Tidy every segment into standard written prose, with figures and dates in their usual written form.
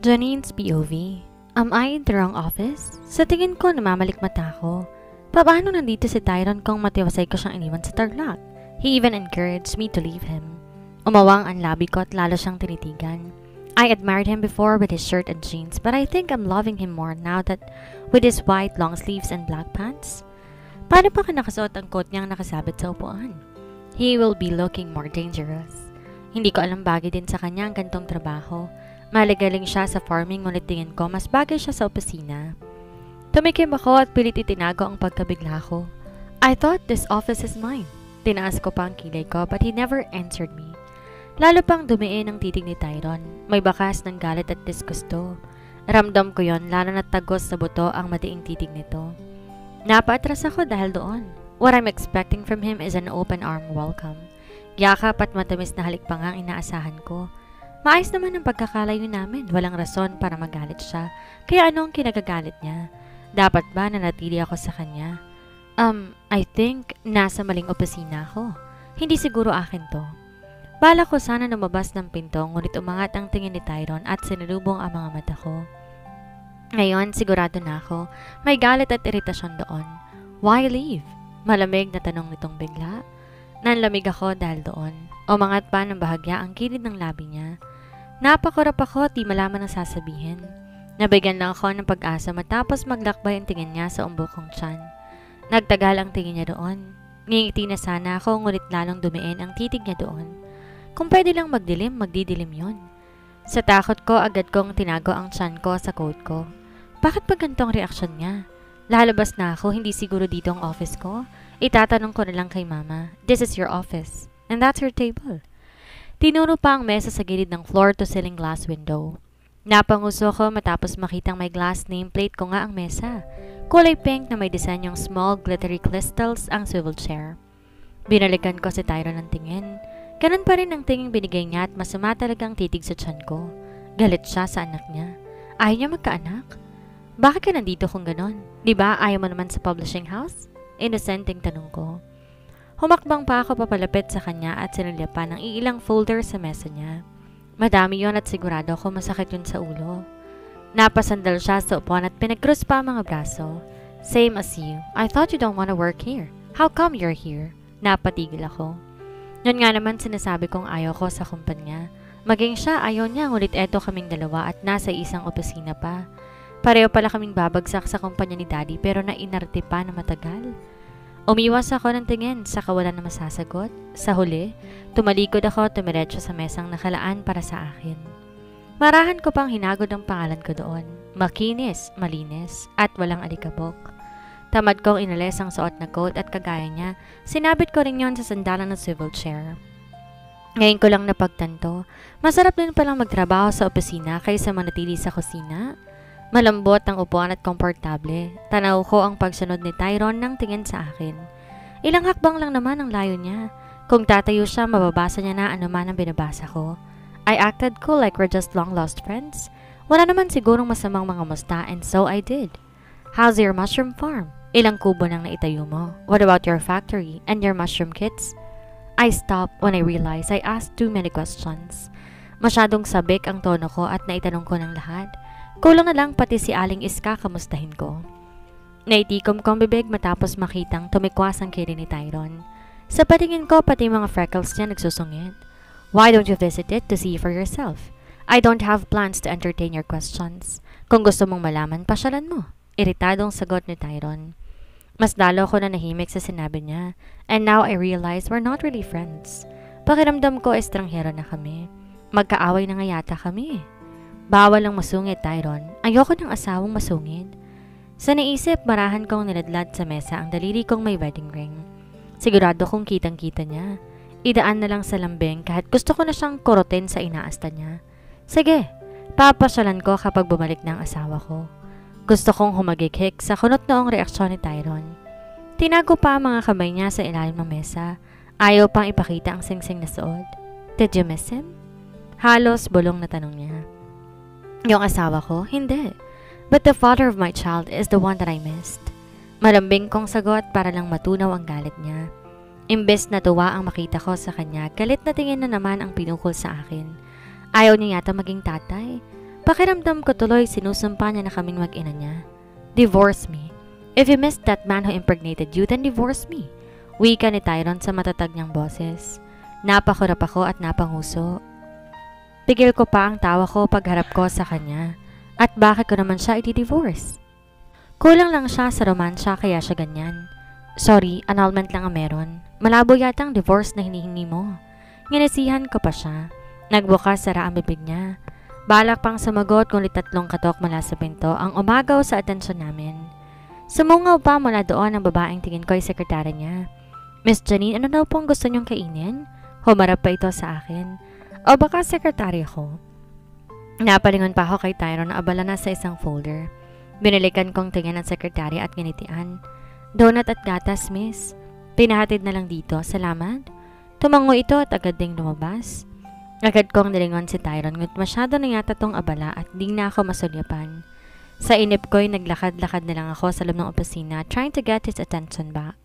Janine's POV. Am I in the wrong office? Sa tingin ko, namamalik mata ko. Paano nandito si Tyron kung matiwasay ko siyang iniwan sa Tarlac? He even encouraged me to leave him. Umawang ang labi ko at lalo siyang tinitigan. I admired him before with his shirt and jeans, but I think I'm loving him more now that with his white long sleeves and black pants. Paano pa ka nakasuot ang coat niyang nakasabit sa upuan? He will be looking more dangerous. Hindi ko alam bagay din sa kanya ang gantong trabaho. Malagaling siya sa farming ngunit tingin ko mas bagay siya sa opisina. Tumikim ako at pilit itinago ang pagkabigla ko. I thought this office is mine. Tinaas ko pa ang kilay ko but he never answered me. Lalo pang dumiin ang titig ni Tyron. May bakas ng galit at disgusto. Ramdam ko yon lalo na tagos sa buto ang matiing titig nito. Napaatras ako dahil doon. What I'm expecting from him is an open arm welcome. Yakap at matamis na halik pa nga ang inaasahan ko. Maayos naman ang pagkakalayo namin. Walang rason para magalit siya. Kaya ano ang kinagagalit niya? Dapat ba nanatili ako sa kanya? I think nasa maling opisina ako. Hindi siguro akin to. Bala ko sana lumabas ng pinto ngunit umangat ang tingin ni Tyron at sinulubong ang mga mata ko. Ngayon sigurado na ako. May galit at iritasyon doon. Why leave? Malamig na tanong nitong bigla. Nanlamig ako dahil doon. Umangat pa ng bahagya ang kilid ng labi niya. Napakurap ako at di malaman ang sasabihin. Nabigyan lang ako ng pag-asa matapos maglakbay ang tingin niya sa umbok kong tiyan. Nagtagal ang tingin niya doon. Ngingiti na sana ako ngunit lalong dumiin ang titig niya doon. Kung pwede lang magdilim, magdidilim yon. Sa takot ko, agad kong tinago ang tiyan ko sa coat ko. Bakit ba gantong reaksyon niya? Lalabas na ako, hindi siguro dito ang office ko. Itatanong ko na lang kay mama, this is your office, and that's your table. Tinuro pa ang mesa sa gilid ng floor-to-ceiling glass window. Napanguso ko matapos makitang may glass nameplate ko nga ang mesa. Kulay pink na may disanyong small glittery crystals ang swivel chair. Binalikan ko si Tyron ng tingin. Ganun pa rin ang tingin binigay niya at masama talagang titig sa tiyan ko. Galit siya sa anak niya. Ayaw niya magkaanak? Bakit ka nandito kung ganon? Diba ayaw mo naman sa publishing house? Innocenteng tanong ko. Humakbang pa ako papalapit sa kanya at sinulyapan ng iilang folder sa mesa niya. Madami yon at sigurado ko masakit yun sa ulo. Napasandal siya sa upuan at pinag-cross pa ang mga braso. Same as you. I thought you don't want to work here. How come you're here? Napatigil ako. Yun nga naman sinasabi kong ayaw ko sa kumpanya. Maging siya ayaw niya ngunit eto kaming dalawa at nasa isang opisina pa. Pareho pala kaming babagsak sa kumpanya ni Daddy pero nainarte pa na matagal. Umiwas ako ng tingin sa kawalan na masasagot. Sa huli, tumalikod ako tumiretso sa mesang nakalaan para sa akin. Marahan ko pang hinagod ang pangalan ko doon. Makinis, malinis, at walang alikabok. Tamad kong inalis ang suot na coat at kagaya niya, sinabit ko rin yon sa sandalan ng swivel chair. Ngayon ko lang napagtanto, masarap din palang magtrabaho sa opisina kaysa manatili sa kusina. Malambot ang upuan at komportable. Tanaw ko ang pagsunod ni Tyron ng tingin sa akin. Ilang hakbang lang naman ang layo niya. Kung tatayo siya, mababasa niya na anuman ang binabasa ko. I acted cool like we're just long lost friends. Wala naman sigurong masamang mga musta and so I did. How's your mushroom farm? Ilang kubo nang naitayo mo? What about your factory and your mushroom kits? I stopped when I realized I asked too many questions. Masyadong sabik ang tono ko at naitanong ko ng lahat. Kulang na lang pati si Aling Iska kamustahin ko. Naitikom ko ang bibig matapos makitang tumikwas ang kilay ni Tyron. Sa patingin ko pati mga freckles niya nagsusungit. Why don't you visit it to see for yourself? I don't have plans to entertain your questions. Kung gusto mong malaman, pasyalan mo. Iritadong sagot ni Tyron. Mas lalo ko na nahimik sa sinabi niya. And now I realize we're not really friends. Pakiramdam ko estranghero na kami. Magkaaway na nga yata kami. Bawal ang masungit, Tyron. Ayoko ng asawang masungit. Sa naisip, marahan kong niladlad sa mesa ang daliri kong may wedding ring. Sigurado kong kitang-kita niya. Idaan na lang sa lambing kahit gusto ko na siyang kurutin sa inaasta niya. Sige, papasyalan ko kapag bumalik na ang asawa ko. Gusto kong humagighik sa kunot noong reaksyon ni Tyron. Tinago pa ang mga kamay niya sa ilalim ng mesa. Ayaw pang ipakita ang singsing na suot. Did you miss him? Halos bulong na tanong niya. Yung asawa ko? Hindi. But the father of my child is the one that I missed. Malambing kong sagot para lang matunaw ang galit niya. Imbes na tuwa ang makita ko sa kanya, galit na tingin na naman ang pinukol sa akin. Ayaw niya yata maging tatay. Pakiramdam ko tuloy sinusumpa niya na kaming mag-ina niya. Divorce me. If you missed that man who impregnated you, then divorce me. Wika ni Tyron sa matatag niyang boses. Napakurap ako at napanguso. Pigil ko pa ang tawa ko pagharap ko sa kanya. At bakit ko naman siya i-divorce? Kulang lang siya sa romansya kaya siya ganyan. Sorry, annulment lang ang meron. Malabo yata ang divorce na hinihingi mo. Nginisihan ko pa siya. Nagbukas sara ang bibig niya. Balak pang sumagot ngunit 3 katok mula sa pinto ang umagaw sa atensyon namin. Sumungaw pa mula doon ang babaeng tingin ko ay sekretary niya. Miss Janine, ano daw pong gusto niyong kainin? Humarap pa ito sa akin. O baka sekretary ako. Napalingon pa ako kay Tyron na abala na sa isang folder. Binalikan kong tingin ang sekretary at ginitian. Donut at gatas, miss. Pinahatid na lang dito, salamat. Tumango ito at agad ding lumabas. Agad kong nilingon si Tyron ngunit masyado na yata tong abala at di na ako masulyapan. Sa inip ko'y naglakad-lakad na lang ako sa loob ng opisina trying to get his attention back.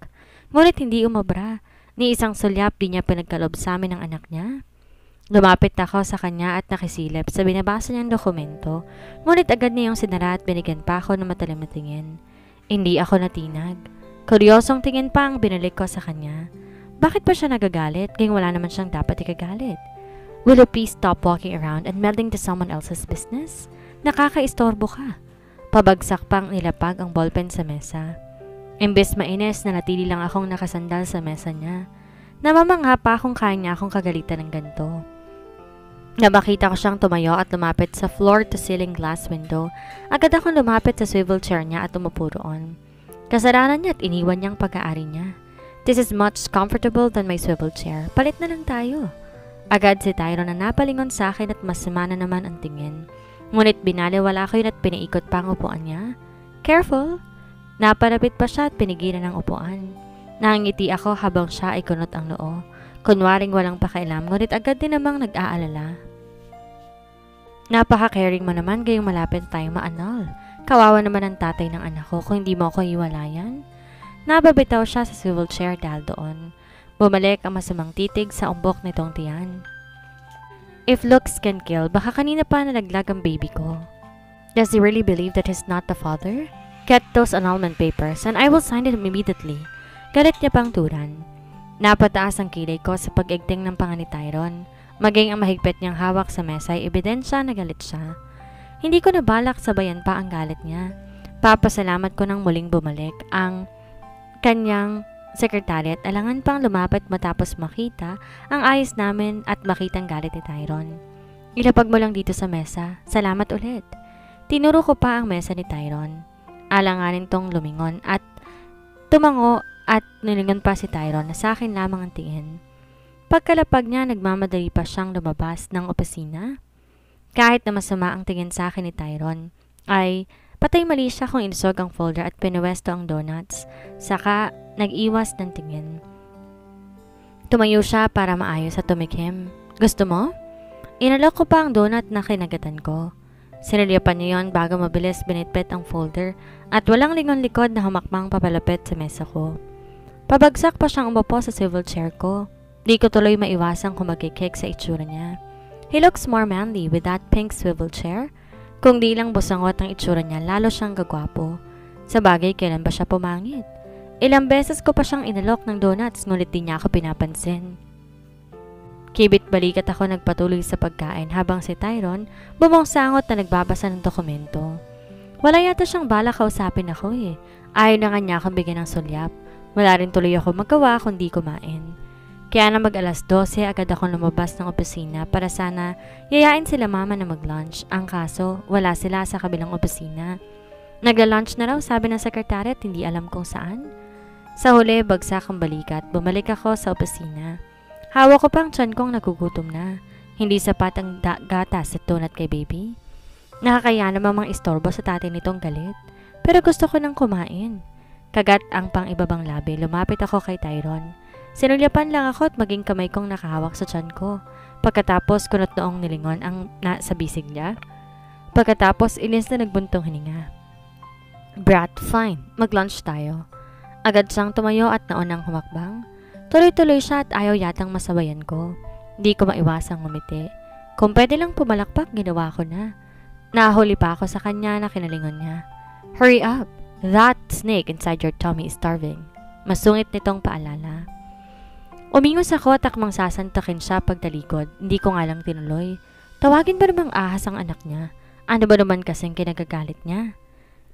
Ngunit hindi umabra. Ni isang sulyap di niya pinagkalob sa amin ng anak niya. Lumapit ako sa kanya at nakisilip sa binabasa niyang dokumento. Ngunit agad niyang sinara at binigyan pa ako ng matalim na tingin. Hindi ako natinag. Kuryosong tingin pa ang binalik ko sa kanya. Bakit pa siya nagagalit kung wala naman siyang dapat ikagalit? Will you please stop walking around and meddling to someone else's business? Nakakaistorbo ka. Pabagsak pang nilapag ang ballpen sa mesa. Imbes mainis na natili lang akong nakasandal sa mesa niya. Namamangha pa akong kaya niya akong kagalitan ng ganito. Nabakita ko siyang tumayo at lumapit sa floor-to-ceiling glass window. Agad akong lumapit sa swivel chair niya at umupo roon. Kasalanan niya at iniwan niyang pag-aari niya. This is much comfortable than my swivel chair. Palit na lang tayo. Agad si Tyron na napalingon sa akin at masama na naman ang tingin. Ngunit binaliwala ko yun at pinaikot pa ang upuan niya. Careful! Naparapit pa siya at pinigilan ang upuan. Nangiti ako habang siya ay kunot ang noo. Kunwaring walang pakailam ngunit agad din namang nag-aalala. Napaka-caring mo naman gayong malapit tayong ma-annul. Kawawa naman ang tatay ng anak ko kung hindi mo ako iwalayan. Nababitaw siya sa swivel chair dahil doon. Bumalik ang masamang titig sa umbok nitong tiyan. If looks can kill, baka kanina pa nalaglag ang baby ko. Does he really believe that he's not the father? Get those annulment papers and I will sign it immediately. Galit niya pang turan. Napataas ang kilay ko sa pag-igting ng panga ni Tyron. Maging ang mahigpit niyang hawak sa mesa ay ebidensya na galit siya. Hindi ko nabalak sabayan pa ang galit niya. Papasalamat ko nang muling bumalik ang kanyang sekretary at alangan pang lumapit matapos makita ang ayos namin at makitang galit ni Tyron. Ilapag mo lang dito sa mesa. Salamat ulit. Tinuro ko pa ang mesa ni Tyron. Alanganin tong lumingon at tumango at nilingon pa si Tyron na sa akin lamang ang tingin. Pagkalapag niya, nagmamadali pa siyang lumabas ng opisina. Kahit na masama ang tingin sa akin ni Tyron, ay patay mali siya kung inisog ang folder at pinuwesto ang donuts. Saka nag-iwas ng tingin. Tumayo siya para maayos at tumikim. Gusto mo? Inalok ko pa ang donut na kinagatan ko. Sinilyapan niya yon bago mabilis binitbit ang folder at walang lingon likod na humakmang papalapit sa mesa ko. Pabagsak pa siyang umupo sa swivel chair ko. Di ko tuloy maiwasang kumagkikik sa itsura niya. He looks more manly with that pink swivel chair. Kung di lang busangot ang itsura niya, lalo siyang gagwapo. Sa bagay, kailan ba siya pumangit? Ilang beses ko pa siyang inalok ng donuts, ngunit di niya ako pinapansin. Kibit balikat ako nagpatuloy sa pagkain habang si Tyron bumongsangot na nagbabasa ng dokumento. Wala yata siyang bala kausapin ako eh. Ayaw na nga niya akong bigyan ng sulyap. Wala rin tuloy ako magawa kundi kumain. Kaya na mag-alas 12 agad akong lumabas ng opisina para sana yayain sila mama na mag-lunch. Ang kaso, wala sila sa kabilang opisina. Nagla-lunch na raw sabi ng sekretary at hindi alam kung saan. Sa huli, bagsak ang balikat. Bumalik ako sa opisina. Hawak ko pang tiyan kong nagugutom na. Hindi sapat ang gatas at donut kay baby. Nakakaya namang mga istorbo sa tatay nitong galit. Pero gusto ko nang kumain. Kagat ang pang ibabang labi, lumapit ako kay Tyron. Sinulyapan lang ako at maging kamay kong nakahawak sa tiyan ko. Pagkatapos kunot noong nilingon ang nasa bisig niya. Pagkatapos inis na nagbuntong hininga. Brat, fine. Mag-lunch tayo. Agad siyang tumayo at naunang humakbang. Tuloy-tuloy siya at ayaw yatang masabayan ko. Di ko maiwasang ngumiti. Kung pwede lang pumalakpak, ginawa ko na. Nahuli pa ako sa kanya na kinalingon niya. Hurry up! That snake inside your tummy is starving. Masungit nitong paalala. Umingos ako at akmang sasantakin siya pagtalikod. Hindi ko nga lang tinuloy. Tawagin ba namang ahas ang anak niya? Ano ba naman kasing kinagagalit niya?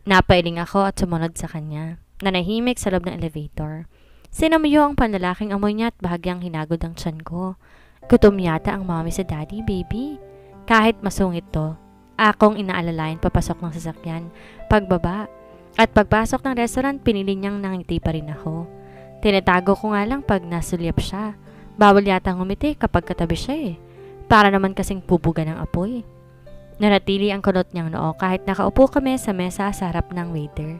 Napailing ako at sumunod sa kanya. Nanahimik sa loob ng elevator. Sinamuyo ang panlalaking amoy niya at bahagyang hinagod ang tiyan ko. Gutom yata ang mommy sa daddy, baby. Kahit masungit to, akong inaalalayan papasok ng sasakyan. Pagbaba at pagpasok ng restaurant, pinili niyang nangiti pa rin ako. Tinatago ko nga lang pag nasulyap siya. Bawal yata ngumiti kapag katabi siya eh. Para naman kasing pupuga ng apoy. Nanatili ang kunot niyang noo kahit nakaupo kami sa mesa sa harap ng waiter.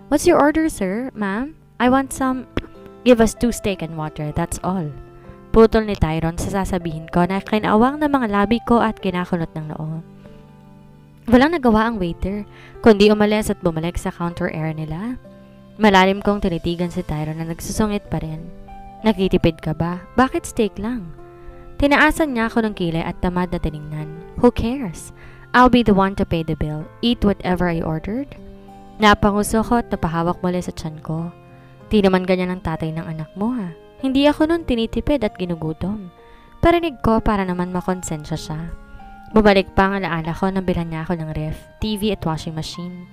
What's your order, sir, ma'am? I want some... Give us 2 steak and water, that's all. Putol ni Tyron sa sasabihin ko na kinaawang ng mga labi ko at kinakunot ng noo. Walang nagawa ang waiter, kundi umalis at bumalik sa counter area nila. Malalim kong tinitigan si Tyron na nagsusungit pa rin. Nagtitipid ka ba? Bakit steak lang? Tinaasan niya ako ng kilay at tamad na tiningnan. Who cares? I'll be the one to pay the bill. Eat whatever I ordered. Napanguso ko at napahawak muli sa tiyan ko. Di naman ganyan ang tatay ng anak mo ha. Hindi ako nun tinitipid at ginugutom. Parinig ko para naman makonsensya siya. Bumalik pa ang alaala ko nang bilhan niya ako ng ref, TV at washing machine.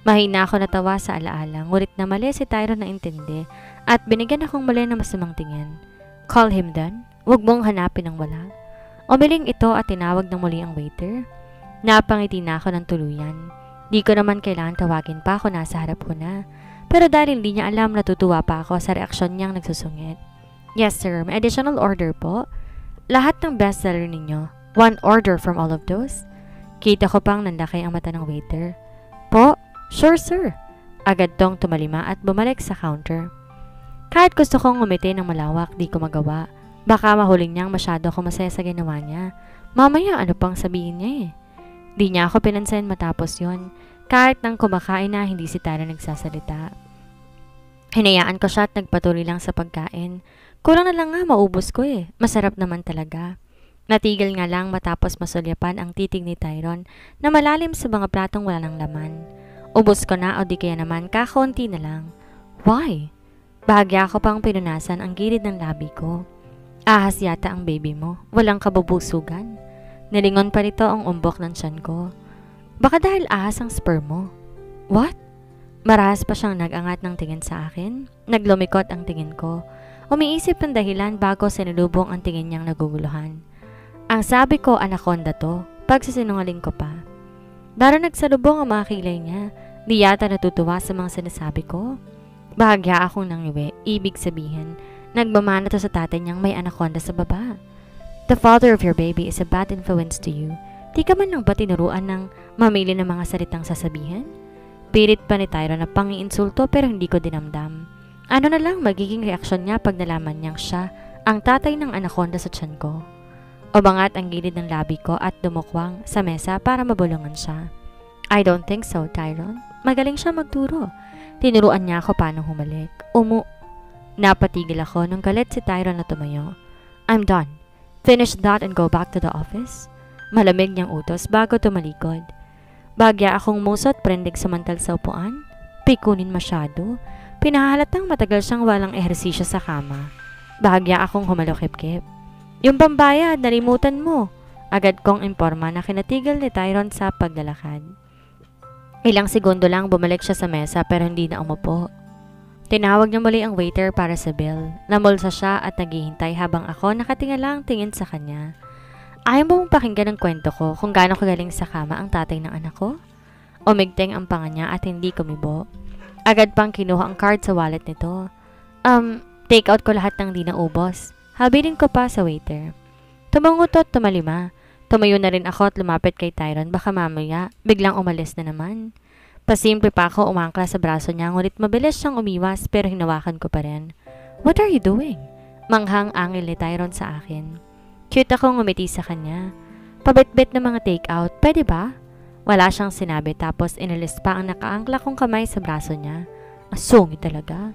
Mahina ako natawa sa alaala, ngulit na mali si Tyron na intindi at binigyan akong mali na masamang tingin. Call him then. Huwag mong hanapin ang wala. Umiling ito at tinawag ng muli ang waiter. Napangiti na ako ng tuluyan. Di ko naman kailangan tawagin pa ako nasa harap ko na. Pero dahil hindi niya alam, natutuwa pa ako sa reaksyon niyang nagsusungit. Yes sir, may additional order po. Lahat ng bestseller ninyo. 1 order from all of those. Kita ko pang nandakay ang mata ng waiter. Po? Sure sir. Agad tong tumalima at bumalik sa counter. Kahit gusto kong ngumiti ng malawak, di ko magawa. Baka mahuling niyang masyado ako masaya sa ginawa niya. Mamaya ano pang sabihin niya eh. Di niya ako pinansin matapos yon. Kahit nang kumakain na hindi si Tara nagsasalita. Hinayaan ko siya at nagpatuloy lang sa pagkain. Kulang na lang nga maubos ko eh. Masarap naman talaga. Natigil nga lang matapos masulyapan ang titig ni Tyron na malalim sa mga platong wala ng laman. Ubos ko na o di kaya naman kakaunti na lang. Why? Bahagya ko pang pinunasan ang gilid ng labi ko. Ahas yata ang baby mo. Walang kabubusugan. Nilingon pa rito ang umbok ng tiyan ko. Baka dahil ahas ang sperm mo. What? Marahas pa siyang nag-angat ng tingin sa akin. Naglumikot ang tingin ko. Umiisip ng dahilan bago sinulubong ang tingin niyang naguguluhan. Ang sabi ko, anaconda to. Pagsisinungaling ko pa. Daro nagsalubong ang mga kilay niya. Di yata natutuwa sa mga sinasabi ko. Bahagya akong nangiwi. Ibig sabihin, nagmamana to sa tatay niyang may anaconda sa baba. The father of your baby is a bad influence to you. Di ka man lang ba tinuruan ng mamili ng mga salitang sasabihin? Pilit pa ni Tyron na pangiinsulto pero hindi ko dinamdam. Ano na lang magiging reaksyon niya pag nalaman niyang siya ang tatay ng anaconda sa tiyan ko. Umangat ang gilid ng labi ko at dumukwang sa mesa para mabulungan siya. I don't think so, Tyron. Magaling siya magturo. Tinuruan niya ako paano humalik. Napatigil ako nung galit si Tyron na tumayo. I'm done. Finish that and go back to the office. Malamig niyang utos bago tumalikod. Bagya akong musot prendig samantal sa upuan. Pikunin masyado. Pinahalatang matagal siyang walang ehersisyo sa kama. Bagya akong humalokip-kip. Yung pambayad, nalimutan mo. Agad kong imporma na kinatigil ni Tyron sa paglalakad. Ilang segundo lang bumalik siya sa mesa pero hindi na umupo. Tinawag niya muli ang waiter para sa bill. Namulsa siya at naghihintay habang ako nakatingalang tingin sa kanya. Ayaw mo mong pakinggan ang kwento ko kung gaano kagaling sa kama ang tatay ng anak ko? Umigteng ang panga niya at hindi kumibo. Agad pang kinuha ang card sa wallet nito. Take out ko lahat ng di naubos. Habilin ko pa sa waiter. Tumangutot, tumalima. Tumayo na rin ako at lumapit kay Tyron baka mamaya biglang umalis na naman. Pasimple pa ako umangkla sa braso niya ngunit mabilis siyang umiwas pero hinawakan ko pa rin. What are you doing? Manghang angil ni Tyron sa akin. Cute akong ngumiti sa kanya. Pabit-bit na mga take out, pwede ba? Wala siyang sinabi tapos inalis pa ang nakaangkla kong kamay sa braso niya. Asungi talaga.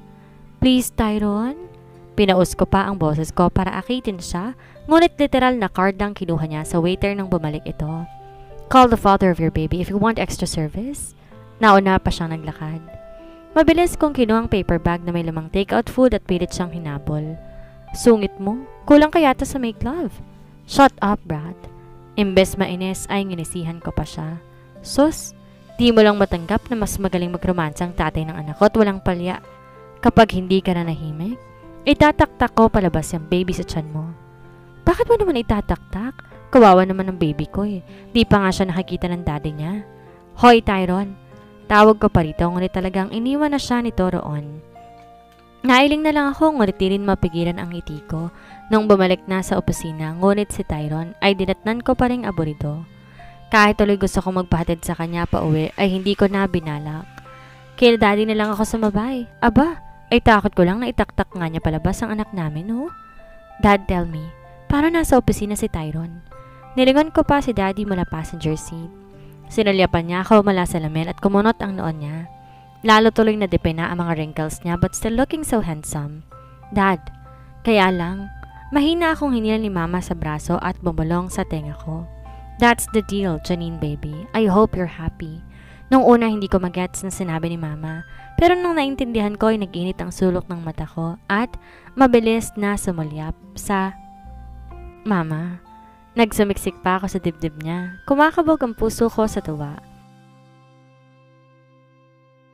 Please Tyron? Pinaus ko pa ang boses ko para akitin siya ngunit literal na card lang kinuha niya sa waiter nang bumalik ito. Call the father of your baby if you want extra service. Nauna pa siyang naglakad. Mabilis kong kinuha ang paper bag na may lamang takeout food at pilit siyang hinabol. Sungit mo, kulang ka yata sa make love. Shut up, Brad. Imbes mainis ay nginisihan ko pa siya. Sus, di mo lang matanggap na mas magaling magromansa ang tatay ng anak ko at walang palya. Kapag hindi ka na nahimik, itataktak ko palabas yung baby sa tiyan mo. Bakit mo naman itataktak? Kawawa naman ang baby ko eh. Di pa nga siya nakikita ng daddy niya. Hoy, Tyron. Tawag ko pa rito ngunit talagang iniwan na siya nito roon. Nailing na lang ako ngunit di rin mapigilan ang ngiti ko. Nung bumalik na sa opisina ngunit si Tyron ay dinatnan ko pa ring aburido. Kahit tuloy gusto kong magpahatid sa kanya pa uwi ay hindi ko na binalak. Kaya daddy na lang ako sumabay. Aba, ay takot ko lang na itaktak nga niya palabas ang anak namin, oh. Dad, tell me, paano nasa opisina si Tyron? Nilingon ko pa si daddy mula passenger seat. Sinalyapan niya ako mula sa lamin at kumunot ang noon niya. Lalo tuloy na depena ang mga wrinkles niya but still looking so handsome. Dad, kaya lang, mahina akong hinila ni mama sa braso at bumulong sa tenga ko. That's the deal, Janine baby. I hope you're happy. Nung una hindi ko magets na sinabi ni mama, pero nung naintindihan ko ay nag-init ang sulok ng mata ko at mabilis na sumulyap sa mama. Nagsumiksik pa ako sa dibdib niya. Kumakabog ang puso ko sa tuwa.